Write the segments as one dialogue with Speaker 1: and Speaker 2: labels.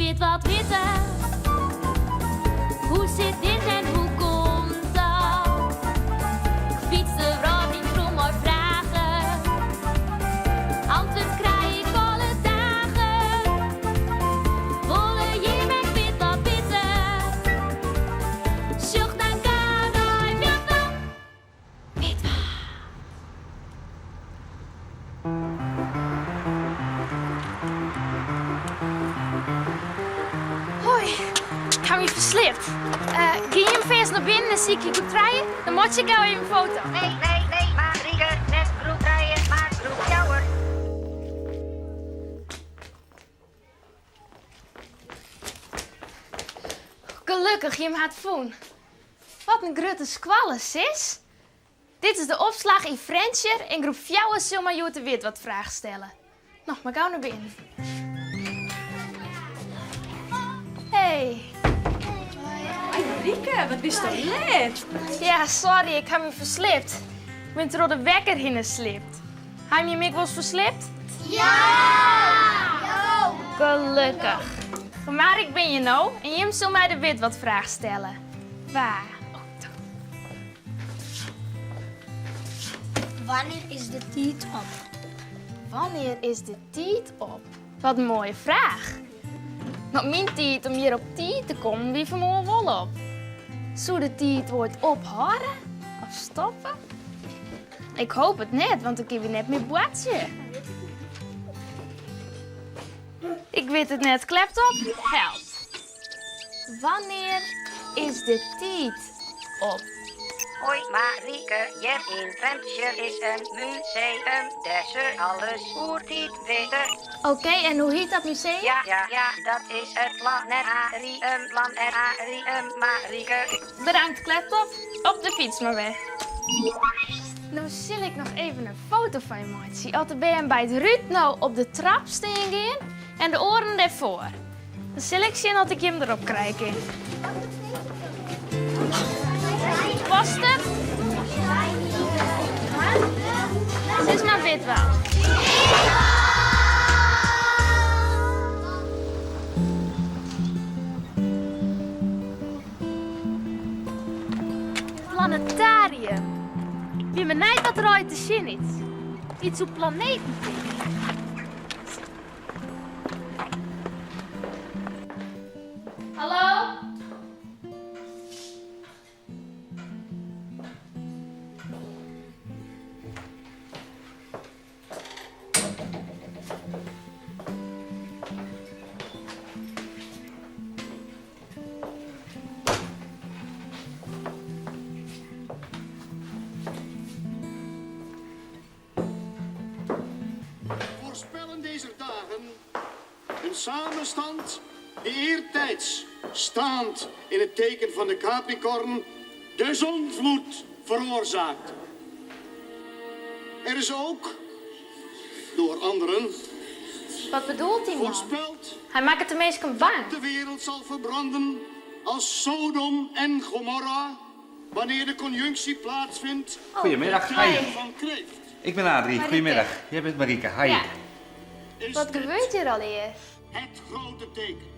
Speaker 1: wit wat witte. Hoe zit dit en hoe komt dat? Ik fiets de rad in krom maar vragen. Antwoord krijg ik alle dagen. Wolle je met wit wat witte. Zocht dan kan ik wit wat. Wit wat.
Speaker 2: Hoi, ik heb me verslipt. Ga je hem eerst naar binnen en zie ik je goed rijden? Dan moet je gauw even een foto.
Speaker 3: Nee, Marieke, net groep rijden, maar groep jouwer.
Speaker 2: Gelukkig, je hem had voen. Wat een grote squalle, sis. Dit is de opslag in Frencher en groep 4 zal maar jou te wit wat vragen stellen. Nog maar gauw naar binnen. Hey.
Speaker 4: Marieke, wat is toch net?
Speaker 2: Ja, sorry, ik heb me verslipt. Ik ben door de wekker geslipt. Heb je me wel eens verslipt?
Speaker 1: Ja!
Speaker 2: Gelukkig. Maar ik ben je nou en Jim zal mij de wit wat vragen stellen. Waar?
Speaker 1: Wanneer is de tijd op?
Speaker 2: Wanneer is de tijd op? Wat een mooie vraag. Maar mijn tijd om hier op tijd te komen, wie vermoeden wel op? Zou de tijd wordt ophouden of stoppen? Ik hoop het net, want ik heb je net meer boetje. Ik weet het net, klept op, help. Wanneer is de tijd op?
Speaker 3: Hoi Marieke, hier in Frencher is een museum. Daar ze alles voor dit weten.
Speaker 2: Oké, en hoe heet dat museum?
Speaker 3: Ja, dat is het planetarium, Marieke.
Speaker 2: Bedankt, kleptop. Op de fiets maar weg. Nou zal ik nog even een foto van je maken. Als ben je bij het Ruud nou op de trap staan gaan en de oren ervoor. Dan zal ik zien dat ik hem erop krijg. Past het? Het is maar wit wel. Planetarium. Wie me niet wat er ooit te zien is. Iets op planeten. Hallo?
Speaker 5: Voorspellen deze dagen een samenstand die eertijds, staand in het teken van de Capricorn, de zonvloed veroorzaakt. Er is ook, door anderen,
Speaker 2: Wat bedoelt hij, man?
Speaker 5: voorspeld
Speaker 2: Hij maakt het de meesten bang.
Speaker 5: dat de wereld zal verbranden als Sodom en Gomorra wanneer de conjunctie plaatsvindt
Speaker 6: Goedemiddag.
Speaker 2: Hi.
Speaker 6: Hi.
Speaker 5: van kreeft.
Speaker 6: Ik ben Adrie.
Speaker 2: Marieke.
Speaker 6: Goedemiddag. Jij bent Marieke. Hi.
Speaker 2: Ja.
Speaker 5: Is
Speaker 2: Wat
Speaker 5: dit
Speaker 2: gebeurt hier al hier?
Speaker 5: het grote teken?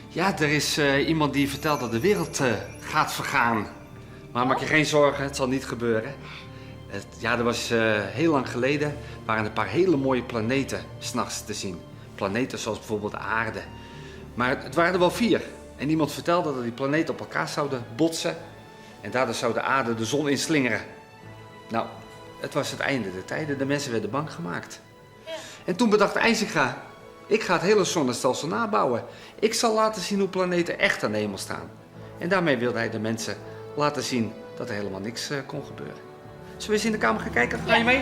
Speaker 6: Ja, er is iemand die vertelt dat de wereld gaat vergaan. Maar maak je geen zorgen, het zal niet gebeuren. Er was heel lang geleden waren een paar hele mooie planeten 's nachts te zien. Planeten zoals bijvoorbeeld de aarde. Maar het waren er wel 4. En iemand vertelde dat die planeten op elkaar zouden botsen. En daardoor zou de aarde de zon inslingeren. Nou, het was het einde der tijden. De mensen werden bang gemaakt. En toen bedacht IJzinga, ik ga het hele zonnestelsel nabouwen. Ik zal laten zien hoe planeten echt aan de hemel staan. En daarmee wilde hij de mensen laten zien dat er helemaal niks kon gebeuren. Zullen we eens in de kamer gaan kijken? Ga je mee?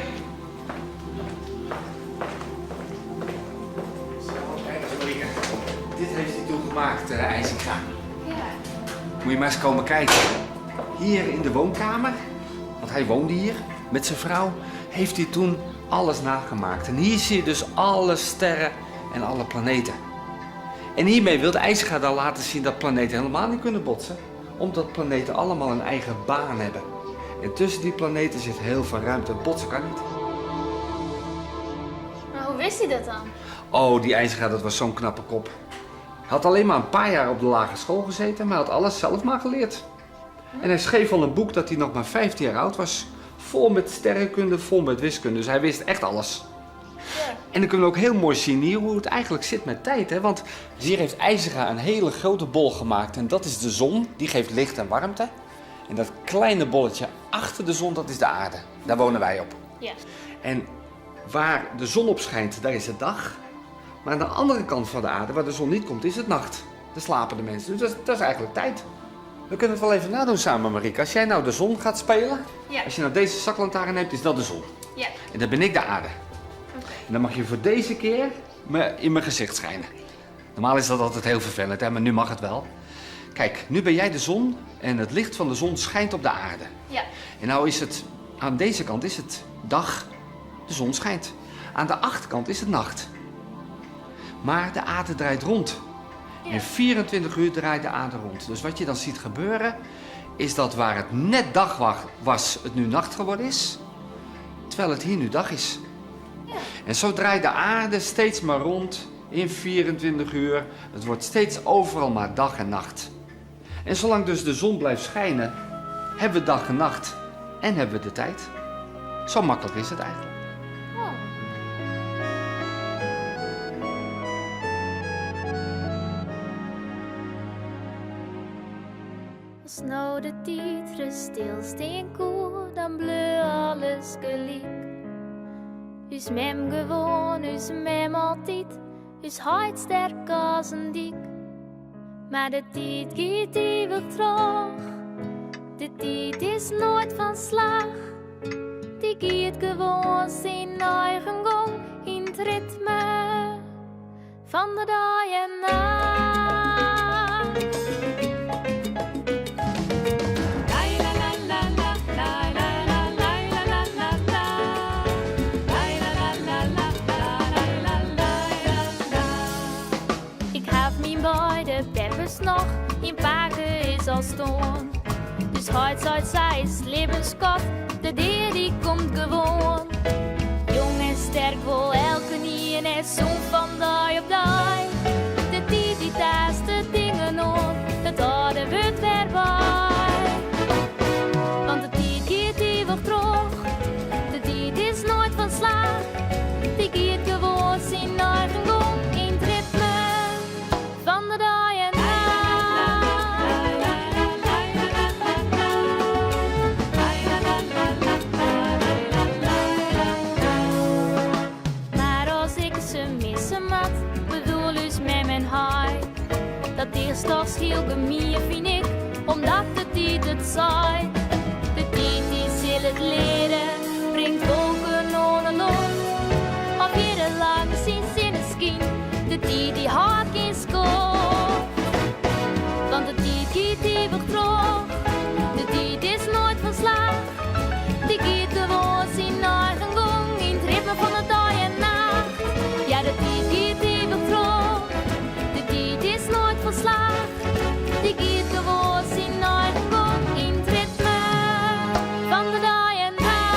Speaker 6: Kijk eens, Marieke. Dit heeft hij toen gemaakt, IJzinga.
Speaker 2: Ja.
Speaker 6: Moet je maar eens komen kijken. Hier in de woonkamer, want hij woonde hier met zijn vrouw, heeft hij toen alles nagemaakt. En hier zie je dus alle sterren en alle planeten. En hiermee wilde IJzinga dan laten zien dat planeten helemaal niet kunnen botsen, omdat planeten allemaal een eigen baan hebben. En tussen die planeten zit heel veel ruimte. Botsen kan niet.
Speaker 2: Maar hoe wist hij dat dan?
Speaker 6: Oh, die IJzinga, dat was zo'n knappe kop. had alleen maar een paar jaar op de lagere school gezeten, maar had alles zelf maar geleerd. En hij schreef al een boek dat hij nog maar 15 jaar oud was. Vol met sterrenkunde, vol met wiskunde. Dus hij wist echt alles. En dan kunnen we ook heel mooi zien hier hoe het eigenlijk zit met tijd. Hè? Want hier heeft IJzera een hele grote bol gemaakt. En dat is de zon, die geeft licht en warmte. En dat kleine bolletje achter de zon, dat is de aarde. Daar wonen wij op.
Speaker 2: Ja.
Speaker 6: En waar de zon op schijnt, daar is het dag. Maar aan de andere kant van de aarde, waar de zon niet komt, is het nacht. Daar slapen de mensen. Dus dat is eigenlijk tijd. We kunnen het wel even nadoen samen, Marieke. Als jij nou de zon gaat spelen,
Speaker 2: Ja.
Speaker 6: als je nou deze zaklantaarn neemt, is dat de zon.
Speaker 2: Ja.
Speaker 6: En dan ben ik de aarde. En dan mag je voor deze keer in mijn gezicht schijnen. Normaal is dat altijd heel vervelend, hè? Maar nu mag het wel. Kijk, nu ben jij de zon en het licht van de zon schijnt op de aarde.
Speaker 2: Ja.
Speaker 6: En nou is het, aan deze kant is het dag, de zon schijnt. Aan de achterkant is het nacht. Maar de aarde draait rond. En 24 uur draait de aarde rond. Dus wat je dan ziet gebeuren, is dat waar het net dag was, het nu nacht geworden is. Terwijl het hier nu dag is.
Speaker 2: Ja.
Speaker 6: En zo draait de aarde steeds maar rond in 24 uur. Het wordt steeds overal maar dag en nacht. En zolang dus de zon blijft schijnen, hebben we dag en nacht. En hebben we de tijd. Zo makkelijk is het eigenlijk.
Speaker 2: Oh. Als nou de tijd rust stilsteen koe, dan bleu alles gelijk. Us mem gewoon, us mem altijd, us huid sterk als een dik. Maar de tijd gaat eeuwig terug, de tijd is nooit van slag. Die gaat gewoon zijn eigen gang in het ritme van de dag en nacht. Ik heb mijn beide peppers nog, in paken is al stoon. Dus heute soll zij is levenskort, de dier die komt gewoon. Jong en sterk vol elke nie en is zo van dag op dag. De die taast de dingen op, het oude wordt weer bij. Want de tijd gaat eeuwig terug, de tijd is nooit van slag. Die gaat gewoon zijn eigen gang in het ritme van de dag en nacht. Maar als ik ze missen mat, bedoel dus met mijn hart. Dat is toch heel gemeen, vind ik, omdat de tijd het zei. De tijd die zal het leren, brengt wolken onder lucht. Of hier lang zien zinnen schien, de tijd die had geen schuld. Want de tijd gaat eeuwig terug, de tijd is nooit van slag. Die gaat gewoon zijn eigen gang in het ritme van de dag en nacht. Ja, de tijd gaat eeuwig terug, de tijd is nooit van slag. Die gaat gewoon zijn eigen gang in het ritme van de dag en nacht.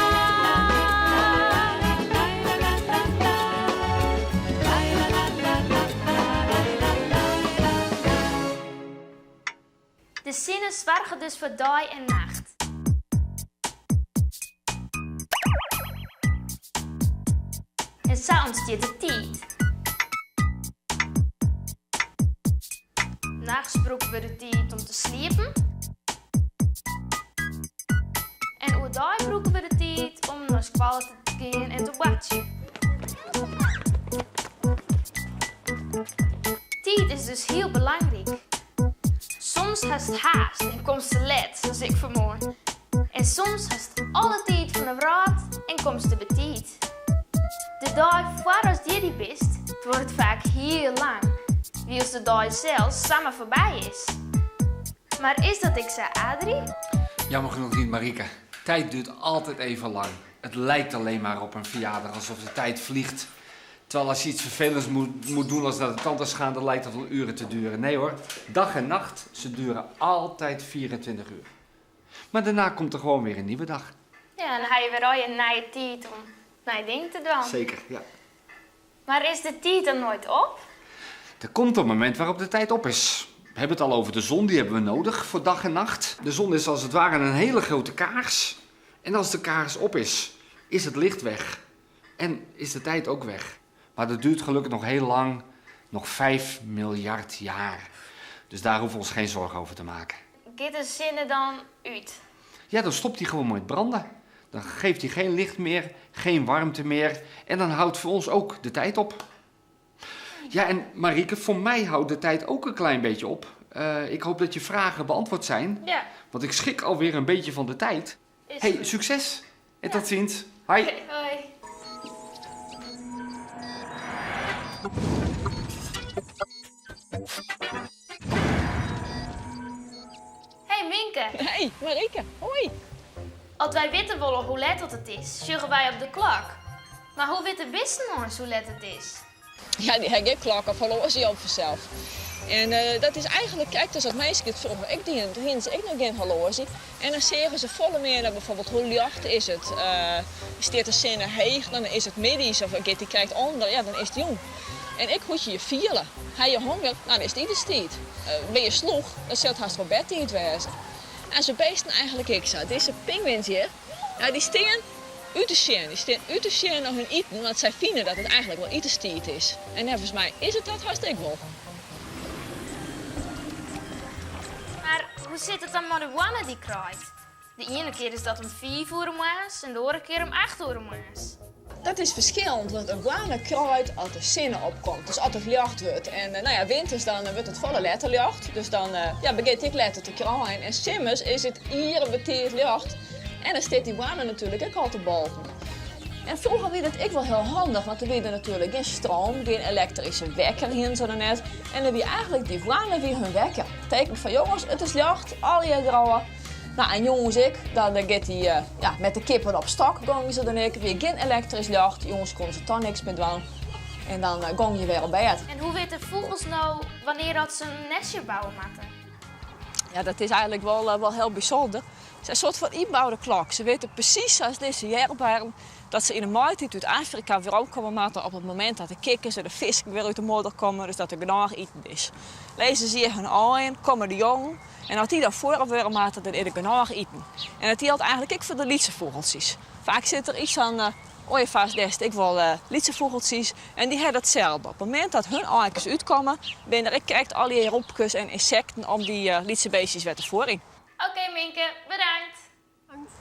Speaker 2: De zinnen zwargen dus voor dag en nacht. En s'avonds stiert de tijd. Nachts broeken we de tijd om te slapen. En overdag broeken we de tijd om naar school te gaan en te watchen. Tijd is dus heel belangrijk. Soms heeft het haast en komt ze laat, zoals ik vanmorgen. En soms heeft het alle tijd van de raad en komt ze betijd. De dag voor als die best, het wordt vaak heel lang. Wie als de dag zelfs samen voorbij is. Maar is dat ik zei, Adrie?
Speaker 6: Jammer genoeg niet, Marieke. Tijd duurt altijd even lang. Het lijkt alleen maar op een verjaardag, alsof de tijd vliegt. Terwijl als je iets vervelends moet doen als naar de tandarts gaan, dan lijkt dat wel uren te duren. Nee hoor, dag en nacht, ze duren altijd 24 uur. Maar daarna komt er gewoon weer een nieuwe dag.
Speaker 2: Ja, dan ga je weer al je nieuwe tijd om naar je ding te doen.
Speaker 6: Zeker, ja.
Speaker 2: Maar is de tijd dan nooit op?
Speaker 6: Er komt een moment waarop de tijd op is. We hebben het al over de zon, die hebben we nodig voor dag en nacht. De zon is als het ware een hele grote kaars. En als de kaars op is het licht weg. En is de tijd ook weg. Maar dat duurt gelukkig nog heel lang, nog 5 miljard jaar. Dus daar hoeven we ons geen zorgen over te maken.
Speaker 2: Gaat de zinnen dan uit?
Speaker 6: Ja, dan stopt hij gewoon met branden. Dan geeft hij geen licht meer, geen warmte meer. En dan houdt voor ons ook de tijd op. Ja, en Marieke, voor mij houdt de tijd ook een klein beetje op. Ik hoop dat je vragen beantwoord zijn.
Speaker 2: Ja.
Speaker 6: Want ik schrik alweer een beetje van de tijd. Hey, succes. En tot ziens. Hoi.
Speaker 2: Hoi. Hey Minke,
Speaker 4: Hey, Marieke, hoi.
Speaker 2: als wij weten willen hoe laat het is, zeggen wij op de klok. Maar hoe weten wisten ons hoe laat het is?
Speaker 4: Ja, die heb ik klok of horloge op vanzelf. En dat is eigenlijk, kijk, dus dat meisje het vroeger ik die toen ze ik nog geen horloge. En dan zeggen ze volle meer naar bijvoorbeeld hoe licht is het. Staat de zinnen heeg, dan is het middies of die kijkt onder, ja, dan is het jong. En ik hoed je vielen. Heb je honger, nou, dan is het ieders tijd. Ben je sloeg, dan zult haast wel bedtijd wezen. En ze beesten eigenlijk ik zo. Deze pinguïns hier, nou, die staan uit de zien. Die staan uit de zien nog hun eten, want zij vinden dat het eigenlijk wel ieders tijd is. En volgens mij is het dat hartstikke wel.
Speaker 2: Maar hoe zit het dan marihuana die kraait? De ene keer is dat om 4 uur maas en de andere keer om 8 uur maas.
Speaker 4: Dat is verschillend, want een guana kruid als de zinnen opkomt. Dus als het licht wordt. En nou ja, winters dan wordt het volle letterlicht. Dus dan begint ik letter te kraaien. En simmers is het hier beteerd licht. En dan staat die guana natuurlijk ook al te boven. En vroeger werd het ik wel heel handig, want er werd natuurlijk geen stroom, geen elektrische wekker hier zo net. En dan wie eigenlijk die guana weer hun wekker. Teken van jongens, het is licht, al je grauwen. Nou, en jongens, dan gaat hij met de kippen op stok, gaan ze dan weer geen elektrisch licht. Jongens konden ze toch niks meer doen. En dan gang je weer op bed.
Speaker 2: En hoe weten vogels nou wanneer dat ze een nestje bouwen moeten?
Speaker 4: Ja, dat is eigenlijk wel heel bijzonder. Het is een soort van inbouwde klok. Ze weten precies zoals deze jaarbaren dat ze in de maaitijd uit Afrika weer opkomen maken op het moment dat de kikkers en de vis weer uit de modder komen, dus dat er genoeg eten is. Lezen ze hun aan, komen de jong. En als die dan voor weer maken, dan is er genoeg eten. En dat geldt eigenlijk ook voor de lietse vogeltjes. Vaak zit er iets aan ooievaars dest, ik wil lietse vogeltjes. En die hebben hetzelfde. Op het moment dat hun eitjes uitkomen, ben er kijkt al die roepjes en insecten om die lietse beestjes weer te voorin.
Speaker 2: Oké, Minke, bedankt.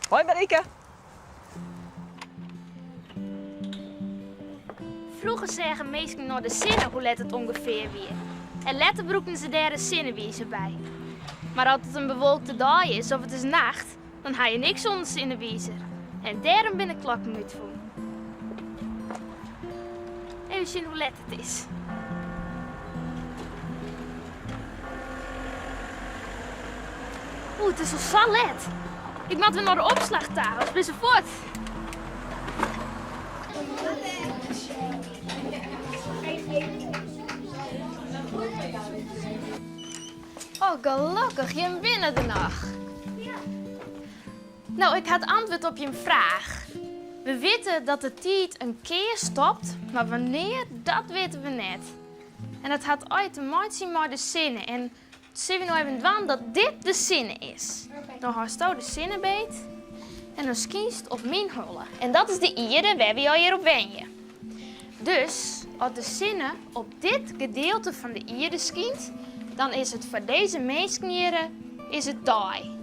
Speaker 4: Hoi Marieke.
Speaker 2: Vroeger zeggen mensen naar de zinnen hoe let het ongeveer weer. En later broeken ze daar de zinnenwijzer bij. Maar als het een bewolkte dag is of het is nacht, dan heb je niks zonder zinnenwijzer. En daarom ben ik klokken niet voor. Even zien hoe let het is. Oeh, het is al zo let. Ik moet weer naar de opslagtafel, dus ben voort. Oh, gelukkig, je binnen de nacht. Nou, ik had antwoord op je vraag. We weten dat de tijd een keer stopt, maar wanneer, dat weten we net. En dat had ooit te maken met de zinnen. En zien we nou even doen dat dit de zinnen is. Dan haast je de zinnen beet en dan skiest op mijn hullen. En dat is de ierde waar we al hier op wenjen. Dus, als de zinnen op dit gedeelte van de ierde skiet, dan is het voor deze mensen hier is het daai.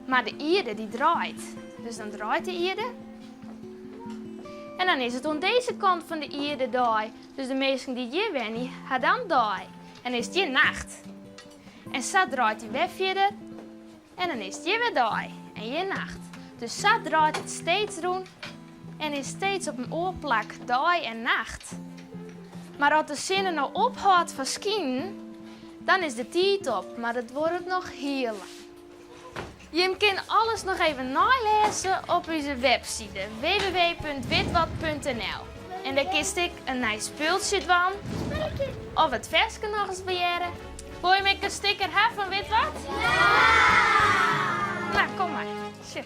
Speaker 2: Maar de ierde die draait. Dus dan draait de ierde. En dan is het aan deze kant van de ierde daai. Dus de mensen die hier wennen, gaan dan daai. En dan is het hier nacht. En zo draait hij weer verder. En dan is het hier weer daai. En hier nacht. Dus zo draait het steeds rond. En is steeds op een oorplak daai en nacht. Maar als de zinnen nou ophoudt van skien, dan is de tijd op. Maar dat wordt nog heel lang. Je kunt alles nog even nalezen op onze website www.witwat.nl. En daar kiest ik een nice speeltje van. Of het versje nog eens beheren. Wil je me een sticker hebben van Witwat? Ja! Nou, kom maar. Shit.